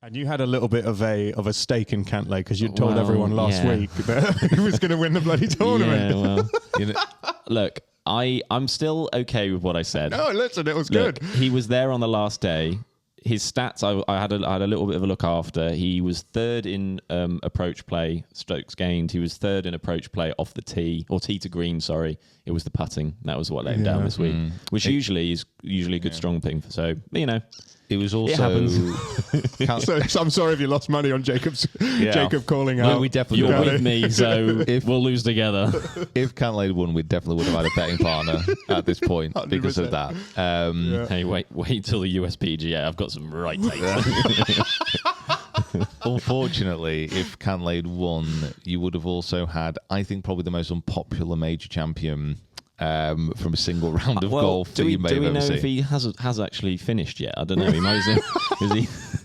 And you had a little bit of a stake in Cantlay because you told everyone last week that he was going to win the bloody tournament. Yeah, well, look, I'm still okay with what I said. No, listen, it was good. He was there on the last day. His stats, I had a little bit of a look after. He was third in approach play, strokes gained. He was third in approach play off the tee, or tee to green, sorry. It was the putting. That was what let him down this week, which usually is a good strong thing. So, it was also. So I'm sorry if you lost money on Jacob calling out. We definitely You're with me, so we'll lose together. If Cantlay won, we definitely would have had a betting partner at this point 100%. because of that. Hey, wait till the USPGA. I've got some right takes. Unfortunately, if Cantlay had won, you would have also had, I think, probably the most unpopular major champion from a single round of golf that you may have ever seen. Do we know if he has actually finished yet? I don't know. He might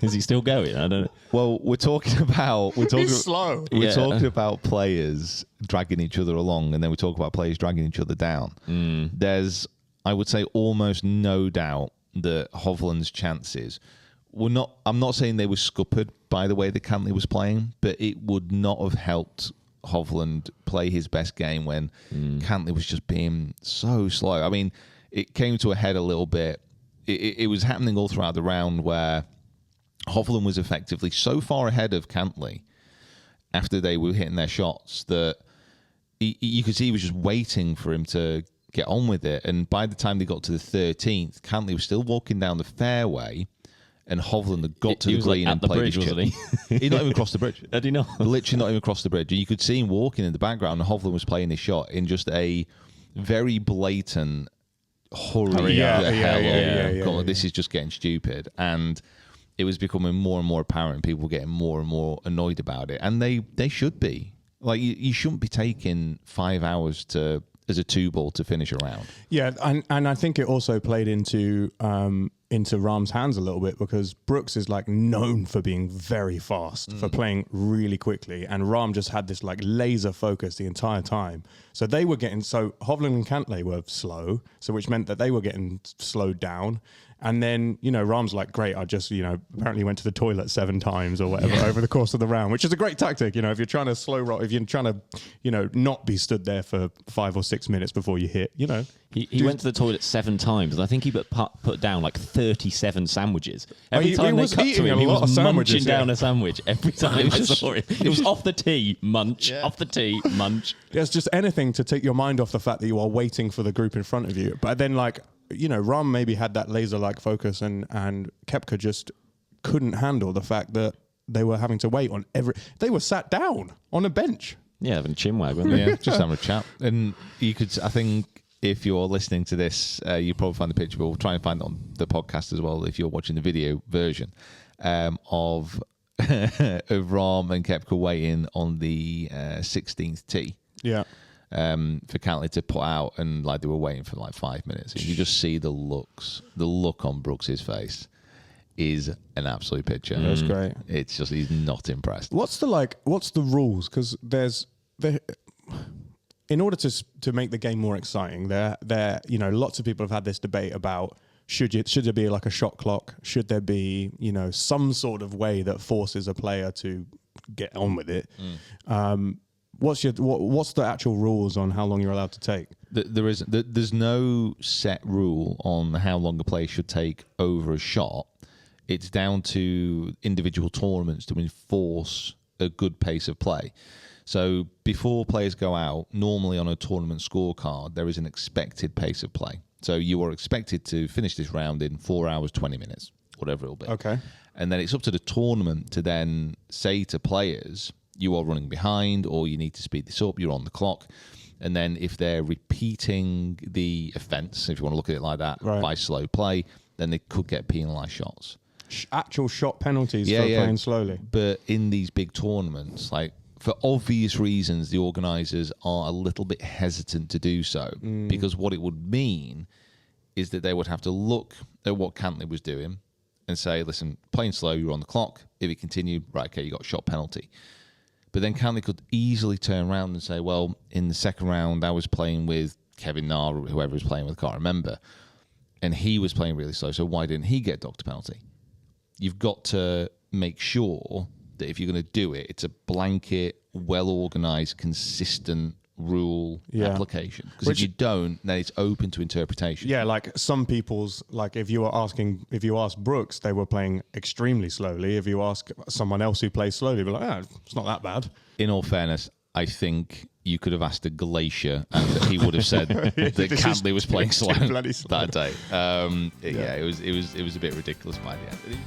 is he still going? I don't know. Well, we're talking He's slow. We're talking about players dragging each other along, and then we talk about players dragging each other down. There's, I would say, almost no doubt that Hovland's chances were not. I'm not saying they were scuppered by the way that Cantlay was playing, but it would not have helped Hovland play his best game when Cantlay was just being so slow. I mean, it came to a head a little bit. It was happening all throughout the round where Hovland was effectively so far ahead of Cantlay after they were hitting their shots that you could see he was just waiting for him to get on with it. And by the time they got to the 13th, Cantlay was still walking down the fairway, and Hovland had got to the green and played his chip. Wasn't he? He not even crossed the bridge. Did he not? Literally not even crossed the bridge. And you could see him walking in the background, and Hovland was playing his shot in just a very blatant hurry. This is just getting stupid. And it was becoming more and more apparent. People were getting more and more annoyed about it. And they should be. Like, you shouldn't be taking 5 hours as a two ball to finish a round. Yeah, and I think it also played into Rahm's hands a little bit, because Brooks is like known for being very fast, for playing really quickly, and Rahm just had this like laser focus the entire time. So Hovland and Cantlay were slow, so which meant that they were getting slowed down. And then, Rahm's like, great, I just, apparently went to the toilet 7 times or whatever over the course of the round, which is a great tactic. If you're trying to slow roll, if you're trying to, not be stood there for 5 or 6 minutes before you hit, He went to the toilet 7 times, and I think he put down like 37 sandwiches. Every time they cut to him, he was munching down a sandwich. Every time I saw it. It was off the tee, munch, off the tee, munch. There's just anything to take your mind off the fact that you are waiting for the group in front of you. But then, Rahm maybe had that laser-like focus, and Koepka just couldn't handle the fact that they were having to wait on they were sat down on a bench. Yeah, having a chinwag, weren't they? Yeah, just having a chat. And you could, I think, if you're listening to this, you probably find the picture, but we'll try and find it on the podcast as well if you're watching the video version of Rahm and Koepka waiting on the 16th tee. Yeah. For Cantlay to put out, and like they were waiting for like 5 minutes. And you just see the look on Brooks's face is an absolute picture. That's great. It's just, he's not impressed. What's the rules? Because in order to make the game more exciting, lots of people have had this debate about should there be like a shot clock? Should there be, some sort of way that forces a player to get on with it? What's the actual rules on how long you're allowed to take? There's no set rule on how long a player should take over a shot. It's down to individual tournaments to enforce a good pace of play. So before players go out, normally on a tournament scorecard, there is an expected pace of play. So you are expected to finish this round in 4 hours, 20 minutes, whatever it'll be. Okay. And then it's up to the tournament to then say to players, you are running behind, or you need to speed this up, you're on the clock. And then if they're repeating the offence, if you want to look at it like that, by slow play, then they could get penalised shots. Actual shot penalties for playing slowly. But in these big tournaments, like, for obvious reasons, the organisers are a little bit hesitant to do so, because what it would mean is that they would have to look at what Cantlay was doing and say, listen, playing slow, you're on the clock. If it continued, right, okay, you got a shot penalty. But then Cantlay could easily turn around and say, well, in the second round, I was playing with Kevin Na, or whoever was playing with, I can't remember, and he was playing really slow, so why didn't he get docked a penalty? You've got to make sure that if you're going to do it, it's a blanket, well-organized, consistent rule application. Because if you don't, then it's open to interpretation. Yeah, like some people's, like if you ask Brooks, they were playing extremely slowly. If you ask someone else who plays slowly, they're like, it's not that bad. In all fairness, I think you could have asked a glacier and he would have said that Cantlay was playing slow that day. It was a bit ridiculous by the end.